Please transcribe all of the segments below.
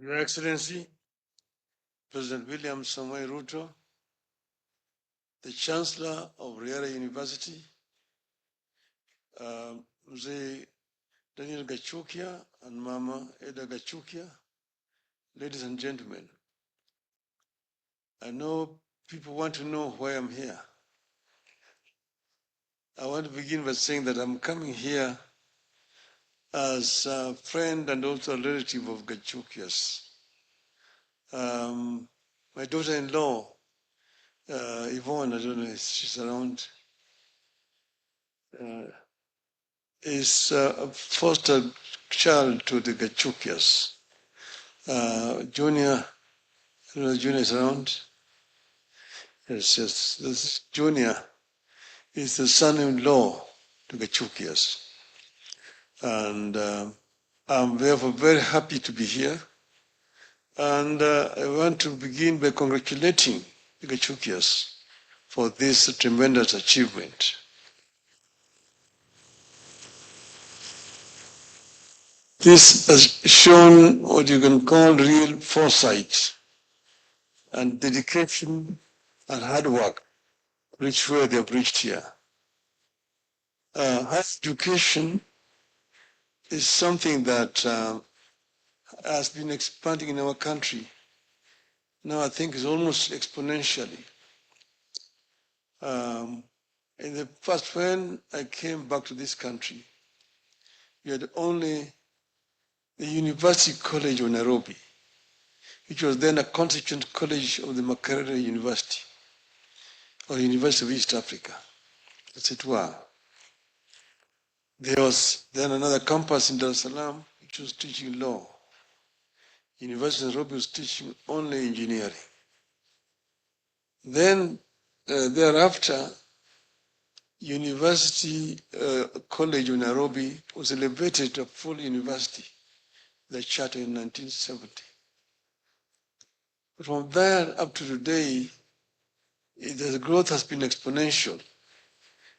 Your Excellency, President William Samoei RUTO, the Chancellor of Riara University, Mzee Daniel Gachukia and Mama Eda Gachukia, ladies and gentlemen, I know people want to know why I'm here. I want to begin by saying that I'm coming here as a friend and also a relative of Gachukia's. My daughter-in-law, Yvonne, I don't know if she's around, is a foster child to the Gachukias. Junior, I don't know if Junior is around. Yes, this Junior is the son-in-law to Gachukias. And I'm therefore very happy to be here. And I want to begin by congratulating the Gachukias for this tremendous achievement. This has shown what you can call real foresight and dedication and hard work, reach where they've reached here. Higher education is something that has been expanding in our country. Now I think it's almost exponentially. In the past, when I came back to this country, we had only the University College of Nairobi, which was then a constituent college of the Makerere University, or University of East Africa, as it were. There was then another campus in Dar es Salaam, which was teaching law. University of Nairobi was teaching only engineering. Then, thereafter, University College of Nairobi was elevated to a full university, the charter in 1970. But from there up to today, the growth has been exponential.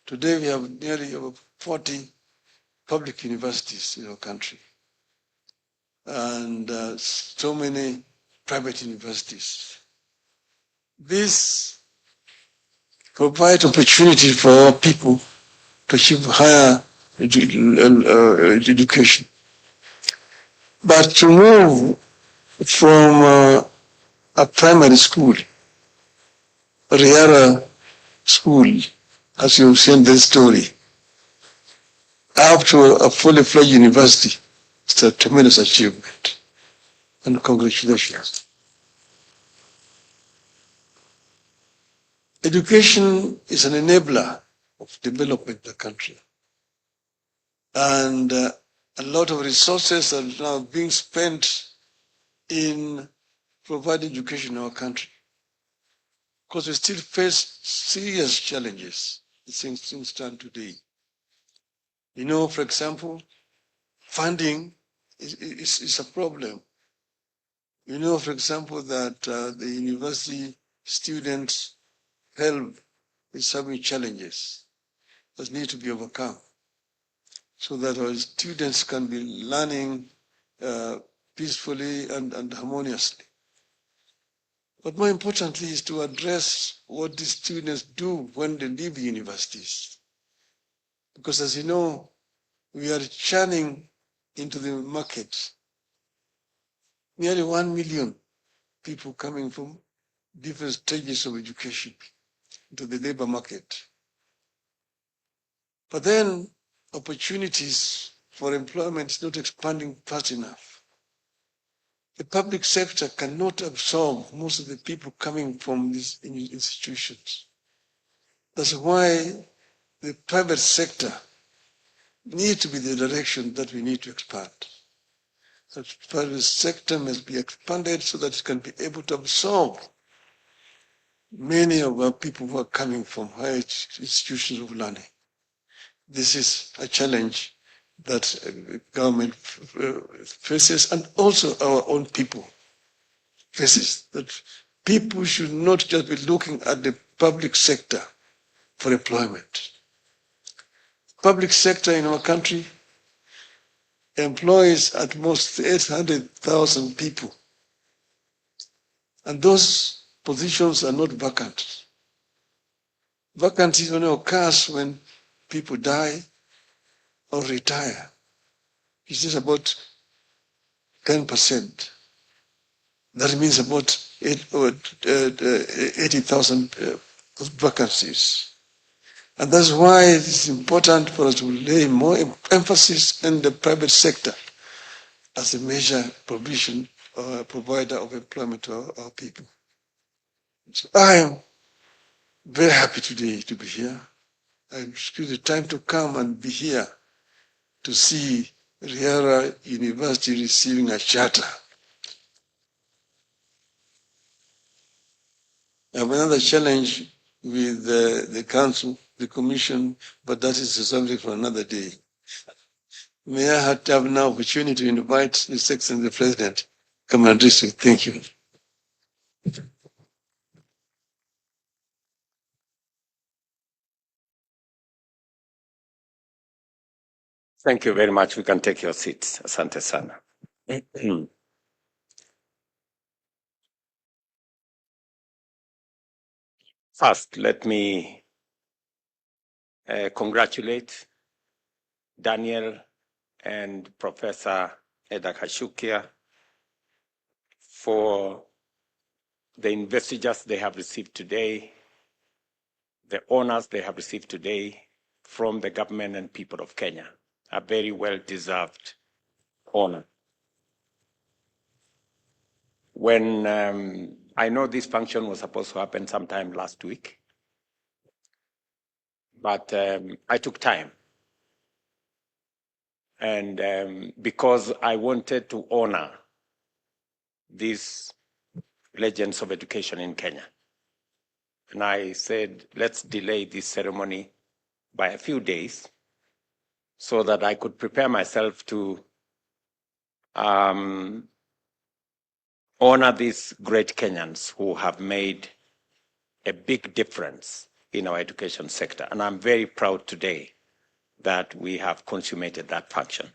Today we have nearly over 40 public universities in our country, and so many private universities. This provides opportunity for our people to achieve higher education. But to move from a primary school, Riara school, as you've seen this story, up to a fully fledged university, it's a tremendous achievement. And congratulations. Education is an enabler of development in the country. And a lot of resources are now being spent in providing education in our country, because we still face serious challenges as things stand today. You know, for example, funding is a problem. You know, for example, that the university students' health is having challenges that need to be overcome so that our students can be learning peacefully and harmoniously. But more importantly is to address what the students do when they leave the universities. Because as you know, we are churning into the market nearly 1 million people coming from different stages of education into the labor market. But then opportunities for employment is not expanding fast enough. The public sector cannot absorb most of the people coming from these institutions. That's why the private sector needs to be the direction that we need to expand. The private sector must be expanded so that it can be able to absorb many of our people who are coming from higher institutions of learning. This is a challenge that government faces, and also our own people faces, that people should not just be looking at the public sector for employment. Public sector in our country employs at most 800,000 people And those positions are not vacant. Vacancies only occurs when people die or retire. It's just about 10%. That means about 80,000 vacancies. And that's why it's important for us to lay more emphasis in the private sector as a major provision or provider of employment to our people. So I am very happy today to be here. I took the time to come and be here to see Riara University receiving a charter. I have another challenge with the council, the commission, but that is something for another day. May I have an opportunity to invite His Excellency the President come and address you. Thank you. Thank you very much. We can take your seats. Asante sana. First, let me congratulate Daniel and Professor Eda Kashukia for the investitures they have received today, the honors they have received today from the government and people of Kenya. A very well-deserved honor. When I know this function was supposed to happen sometime last week, but I took time. And because I wanted to honor these legends of education in Kenya. And I said, let's delay this ceremony by a few days so that I could prepare myself to honor these great Kenyans who have made a big difference in our education sector. And I'm very proud today that we have consummated that function.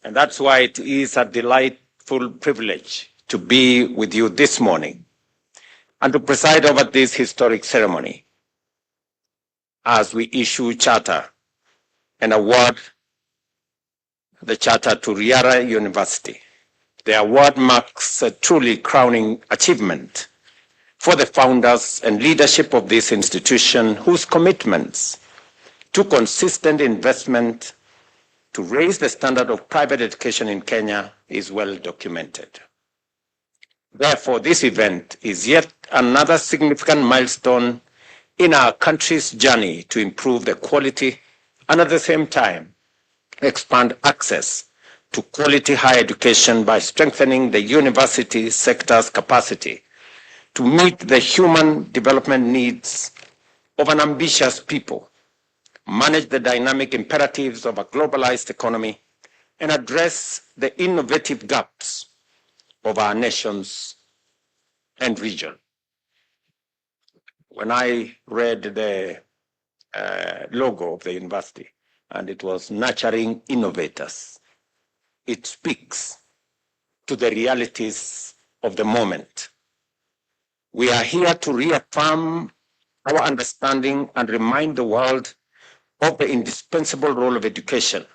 And that's why it is a delightful privilege to be with you this morning and to preside over this historic ceremony as we issue charter and award the charter to Riara University. The award marks a truly crowning achievement for the founders and leadership of this institution, whose commitments to consistent investment to raise the standard of private education in Kenya is well documented. Therefore, this event is yet another significant milestone in our country's journey to improve the quality and at the same time expand access to quality higher education by strengthening the university sector's capacity to meet the human development needs of an ambitious people, manage the dynamic imperatives of a globalized economy, and address the innovative gaps of our nations and region. When I read the logo of the university, and it was nurturing innovators, it speaks to the realities of the moment. We are here to reaffirm our understanding and remind the world of the indispensable role of education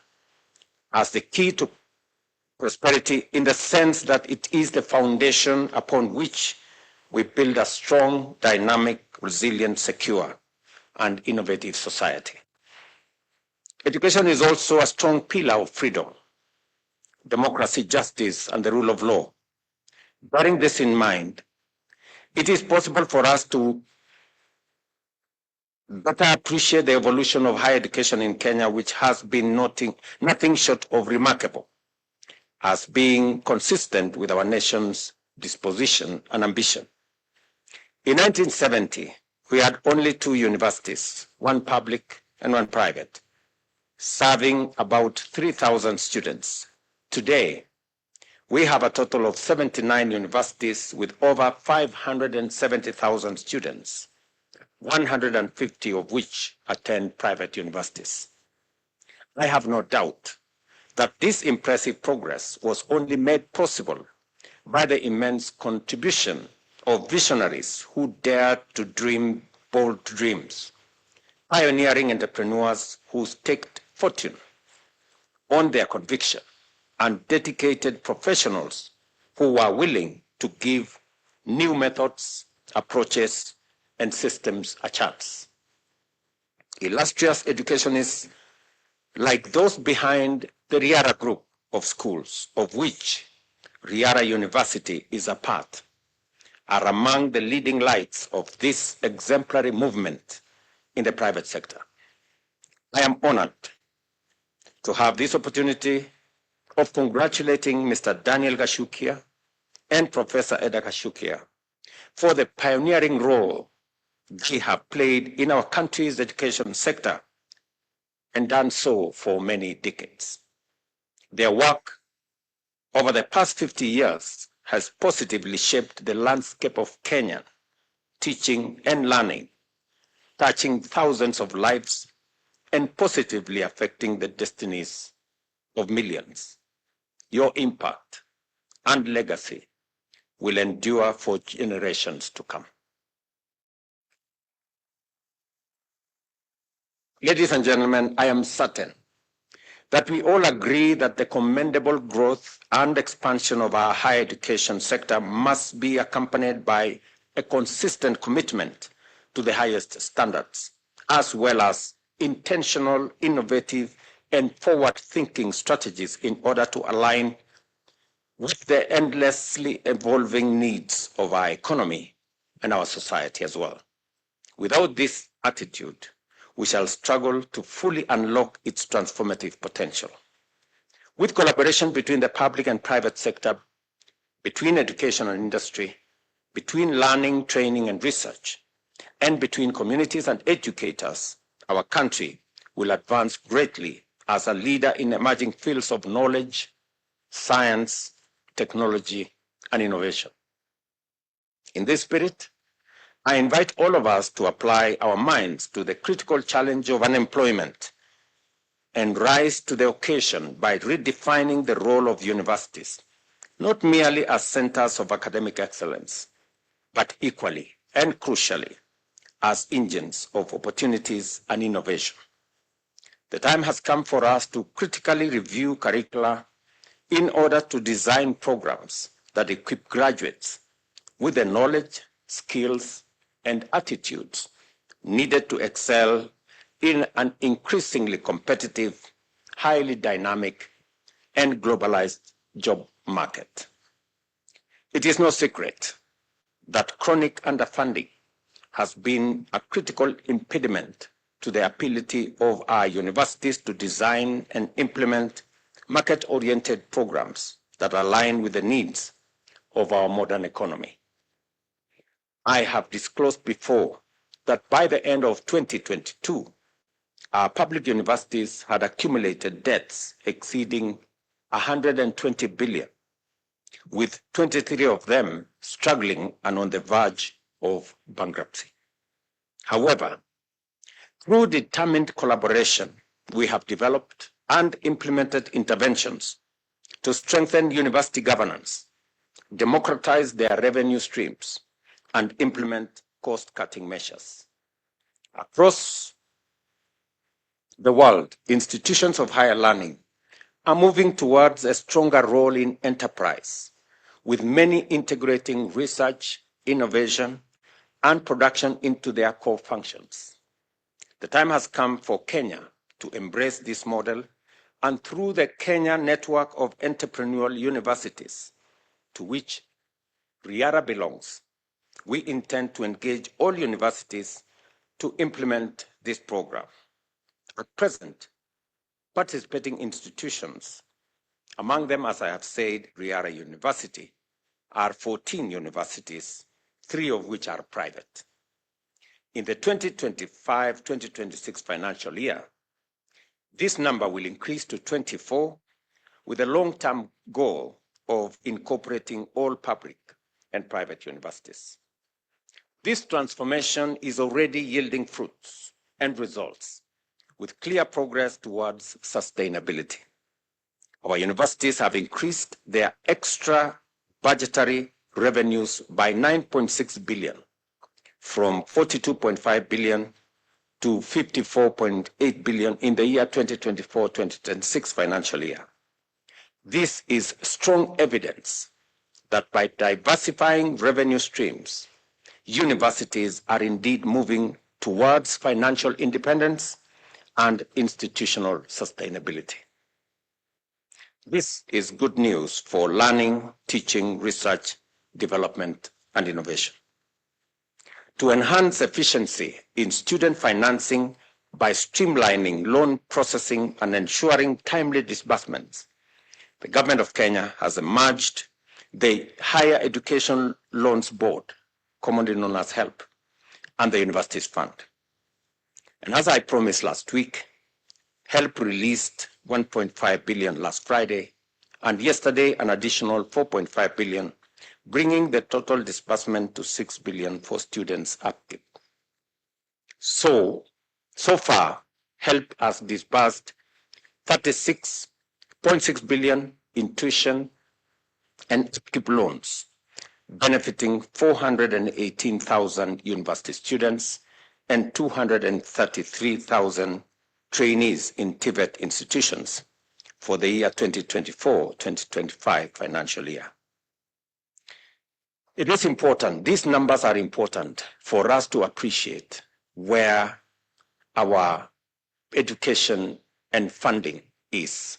as the key to prosperity, in the sense that it is the foundation upon which we build a strong, dynamic, resilient, secure, and innovative society. Education is also a strong pillar of freedom, democracy, justice, and the rule of law. Bearing this in mind, it is possible for us to better appreciate the evolution of higher education in Kenya, which has been nothing short of remarkable, as being consistent with our nation's disposition and ambition. In 1970, we had only 2 universities, one public and one private, serving about 3,000 students. Today, we have a total of 79 universities with over 570,000 students, 150 of which attend private universities. I have no doubt that this impressive progress was only made possible by the immense contribution of visionaries who dared to dream bold dreams, pioneering entrepreneurs who staked fortune on their conviction, and dedicated professionals who were willing to give new methods, approaches, and systems a chance. Illustrious educationists like those behind the Riara group of schools, of which Riara University is a part, are among the leading lights of this exemplary movement in the private sector. I am honored to have this opportunity of congratulating Mr. Daniel Gashukia and Professor Eda Gashukia for the pioneering role they have played in our country's education sector and done so for many decades. Their work over the past 50 years has positively shaped the landscape of Kenyan teaching and learning, touching thousands of lives and positively affecting the destinies of millions. Your impact and legacy will endure for generations to come. Ladies and gentlemen, I am certain that we all agree that the commendable growth and expansion of our higher education sector must be accompanied by a consistent commitment to the highest standards, as well as intentional, innovative, and forward-thinking strategies in order to align with the endlessly evolving needs of our economy and our society as well. Without this attitude, we shall struggle to fully unlock its transformative potential. With collaboration between the public and private sector, between education and industry, between learning, training, and research, and between communities and educators, our country will advance greatly as a leader in emerging fields of knowledge, science, technology, and innovation. In this spirit, I invite all of us to apply our minds to the critical challenge of unemployment and rise to the occasion by redefining the role of universities, not merely as centers of academic excellence, but equally and crucially as engines of opportunities and innovation. The time has come for us to critically review curricula in order to design programs that equip graduates with the knowledge, skills, and attitudes needed to excel in an increasingly competitive, highly dynamic, and globalized job market. It is no secret that chronic underfunding has been a critical impediment to the ability of our universities to design and implement market-oriented programs that align with the needs of our modern economy. I have disclosed before that by the end of 2022, our public universities had accumulated debts exceeding 120 billion, with 23 of them struggling and on the verge of bankruptcy. However, through determined collaboration, we have developed and implemented interventions to strengthen university governance, democratize their revenue streams, and implement cost-cutting measures. Across the world, institutions of higher learning are moving towards a stronger role in enterprise, with many integrating research, innovation, and production into their core functions. The time has come for Kenya to embrace this model, and through the Kenya network of entrepreneurial universities, to which Riara belongs, we intend to engage all universities to implement this program. At present, participating institutions, among them, as I have said, Riara University, are 14 universities, 3 of which are private. In the 2025-2026 financial year, this number will increase to 24, with a long-term goal of incorporating all public and private universities. This transformation is already yielding fruits and results, with clear progress towards sustainability. Our universities have increased their extra budgetary revenues by 9.6 billion, from 42.5 billion to 54.8 billion in the year 2024-2026 financial year. This is strong evidence that by diversifying revenue streams, universities are indeed moving towards financial independence and institutional sustainability. This is good news for learning, teaching, research, development, and innovation. To enhance efficiency in student financing by streamlining loan processing and ensuring timely disbursements, the Government of Kenya has emerged the Higher Education Loans Board, commonly known as HELP, and the Universities Fund. And as I promised last week, HELP released 1.5 billion last Friday, and yesterday an additional 4.5 billion, bringing the total disbursement to 6 billion for students active. So far, HELP has disbursed 36.6 billion in tuition and skip loans, benefiting 418,000 university students and 233,000 trainees in TVET institutions for the year 2024-2025 financial year. It is important, these numbers are important for us to appreciate where our education and funding is.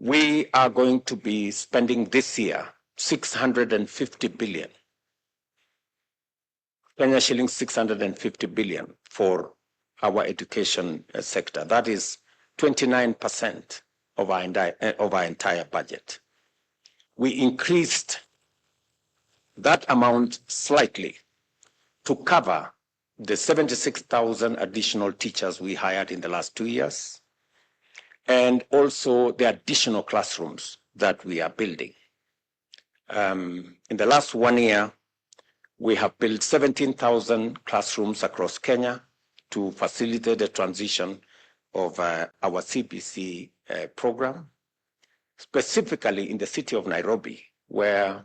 We are going to be spending this year 650 billion, Kenya shillings 650 billion for our education sector. That is 29% of our entire budget. We increased that amount slightly to cover the 76,000 additional teachers we hired in the last 2 years, and also the additional classrooms that we are building. In the last 1 year, we have built 17,000 classrooms across Kenya to facilitate the transition of our CBC program, specifically in the city of Nairobi, where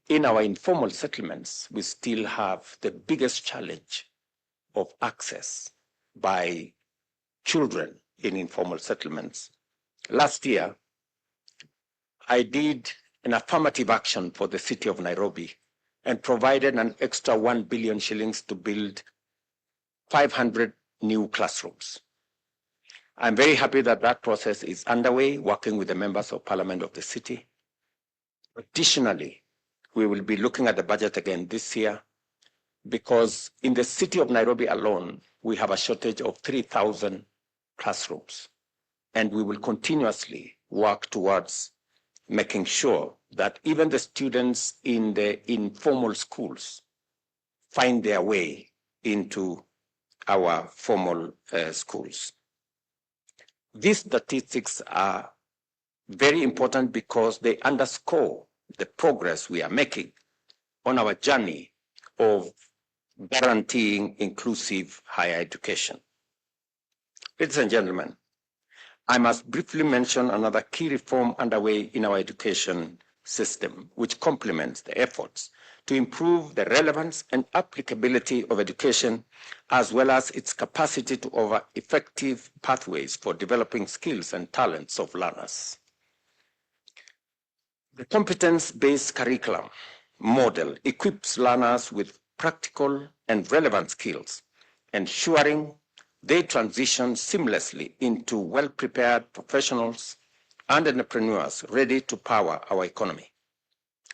in our informal settlements, we still have the biggest challenge of access by children in informal settlements. Last year, I did an affirmative action for the city of Nairobi and provided an extra 1 billion shillings to build 500 new classrooms. I'm very happy that that process is underway, working with the members of parliament of the city. Additionally, we will be looking at the budget again this year, because in the city of Nairobi alone, we have a shortage of 3,000 classrooms. And we will continuously work towards making sure that even the students in the informal schools find their way into our formal schools. These statistics are very important because they underscore the progress we are making on our journey of guaranteeing inclusive higher education. Ladies and gentlemen, I must briefly mention another key reform underway in our education system, which complements the efforts to improve the relevance and applicability of education, as well as its capacity to offer effective pathways for developing skills and talents of learners. The competence-based curriculum model equips learners with practical and relevant skills, ensuring they transition seamlessly into well-prepared professionals and entrepreneurs ready to power our economy.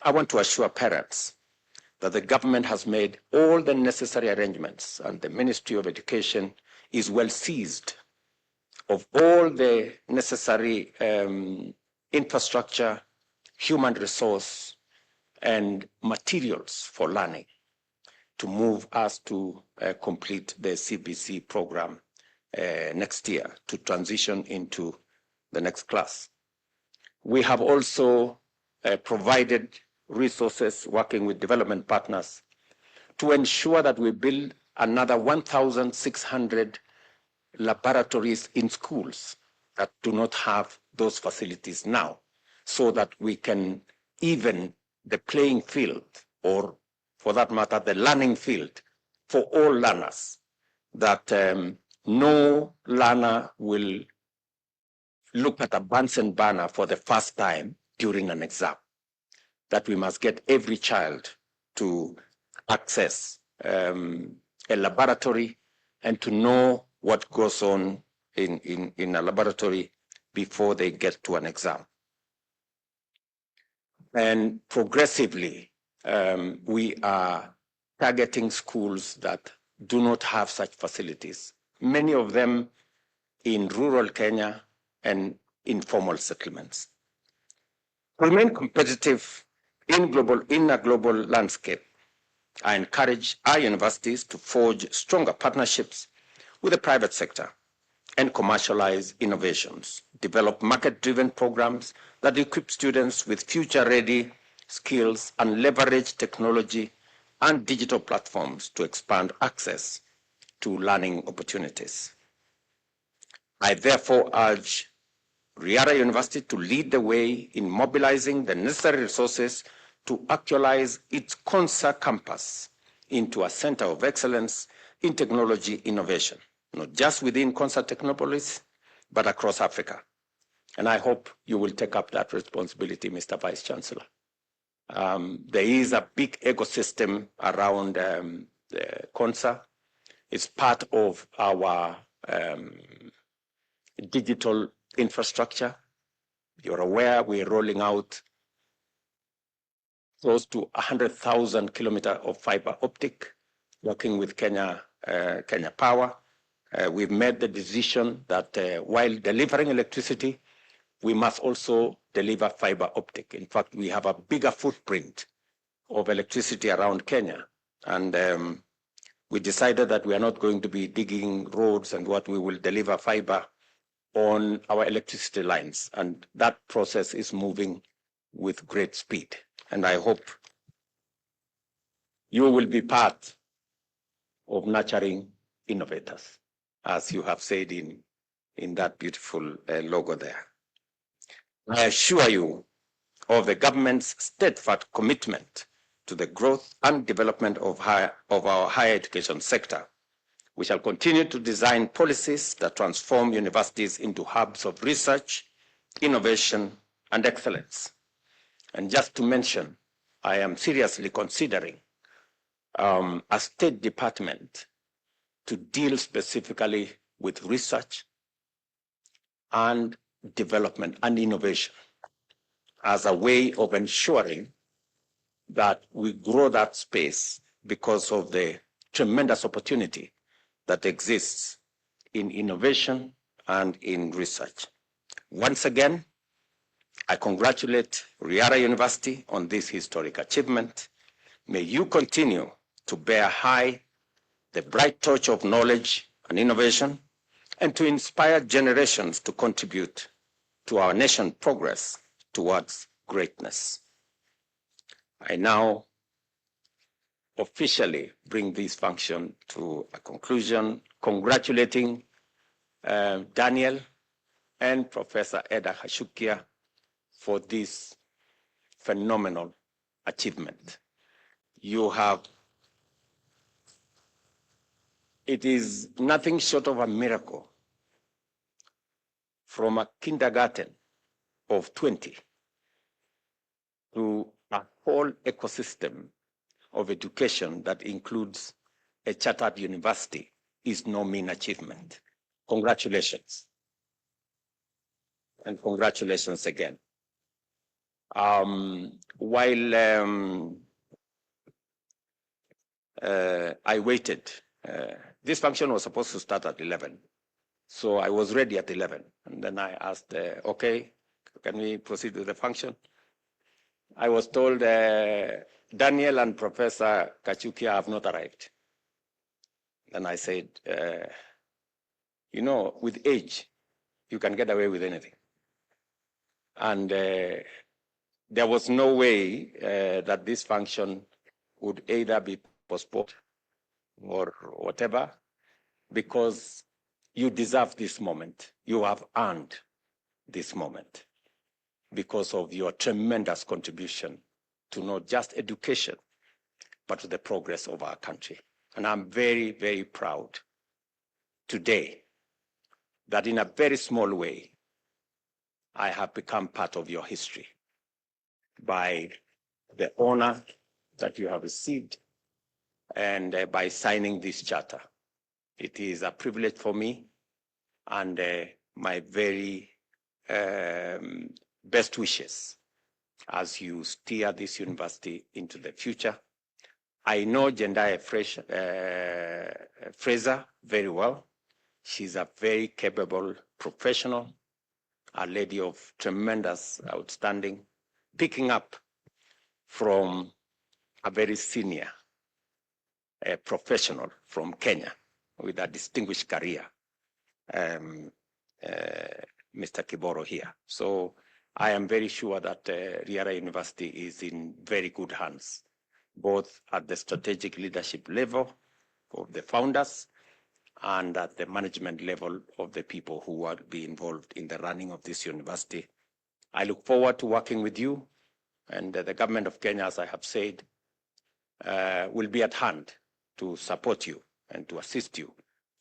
I want to assure parents that the government has made all the necessary arrangements, and the Ministry of Education is well seized of all the necessary infrastructure, human resource, and materials for learning to move us to complete the CBC program next year, to transition into the next class. We have also provided resources working with development partners to ensure that we build another 1,600 laboratories in schools that do not have those facilities now, so that we can even the playing field, or for that matter, the learning field for all learners, that no learner will look at a Bunsen burner for the first time during an exam, that we must get every child to access a laboratory and to know what goes on in a laboratory before they get to an exam. And progressively, we are targeting schools that do not have such facilities, many of them in rural Kenya and informal settlements. To remain competitive in a global landscape, I encourage our universities to forge stronger partnerships with the private sector and commercialize innovations, develop market-driven programs that equip students with future-ready skills, and leverage technology and digital platforms to expand access to learning opportunities. I therefore urge Riara University to lead the way in mobilizing the necessary resources to actualize its CONSA campus into a center of excellence in technology innovation, not just within CONSA Technopolis, but across Africa. And I hope you will take up that responsibility, Mr. Vice Chancellor. There is a big ecosystem around the CONSA. It's part of our digital infrastructure. You're aware we're rolling out close to 100,000 kilometers of fiber optic, working with Kenya Power. We've made the decision that while delivering electricity, we must also deliver fiber optic. In fact, we have a bigger footprint of electricity around Kenya. And we decided that we are not going to be digging roads, and what we will deliver fiber on our electricity lines. And that process is moving with great speed. And I hope you will be part of nurturing innovators, as you have said in that beautiful logo there. I assure you of the government's steadfast commitment to the growth and development of our higher education sector. We shall continue to design policies that transform universities into hubs of research, innovation, and excellence. And just to mention, I am seriously considering a State Department to deal specifically with research and development and innovation as a way of ensuring that we grow that space because of the tremendous opportunity that exists in innovation and in research. Once again, I congratulate Riara University on this historic achievement. May you continue to bear high the bright torch of knowledge and innovation, and to inspire generations to contribute to our nation's progress towards greatness. I now officially bring this function to a conclusion, congratulating Daniel and Professor Eda Hashukia for this phenomenal achievement. It is nothing short of a miracle, from a kindergarten of 20 to a whole ecosystem of education that includes a chartered university is no mean achievement. Congratulations. And congratulations again. While I waited, this function was supposed to start at 11. So I was ready at 11. And then I asked, okay, can we proceed with the function? I was told Daniel and Professor Kachukia have not arrived. And I said, you know, with age, you can get away with anything. And there was no way that this function would either be postponed or whatever, because you deserve this moment. You have earned this moment because of your tremendous contribution to to not just education, but to the progress of our country. And I'm very, very proud today that in a very small way, I have become part of your history by the honor that you have received and by signing this charter. It is a privilege for me and my very best wishes as you steer this university into the future. I know Jendaya Fraser very well. She's a very capable professional, a lady of tremendous outstanding, picking up from a very senior professional from Kenya with a distinguished career, Mr. Kiboro here. So I am very sure that Riara University is in very good hands, both at the strategic leadership level of the founders and at the management level of the people who will be involved in the running of this university. I look forward to working with you, and the government of Kenya, as I have said, will be at hand to support you and to assist you.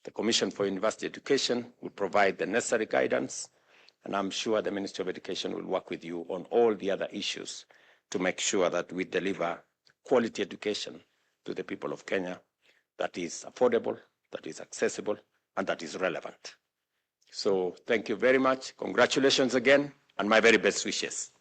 The Commission for University Education will provide the necessary guidance, and I'm sure the Ministry of Education will work with you on all the other issues to make sure that we deliver quality education to the people of Kenya that is affordable, that is accessible, and that is relevant. So thank you very much. Congratulations again, and my very best wishes.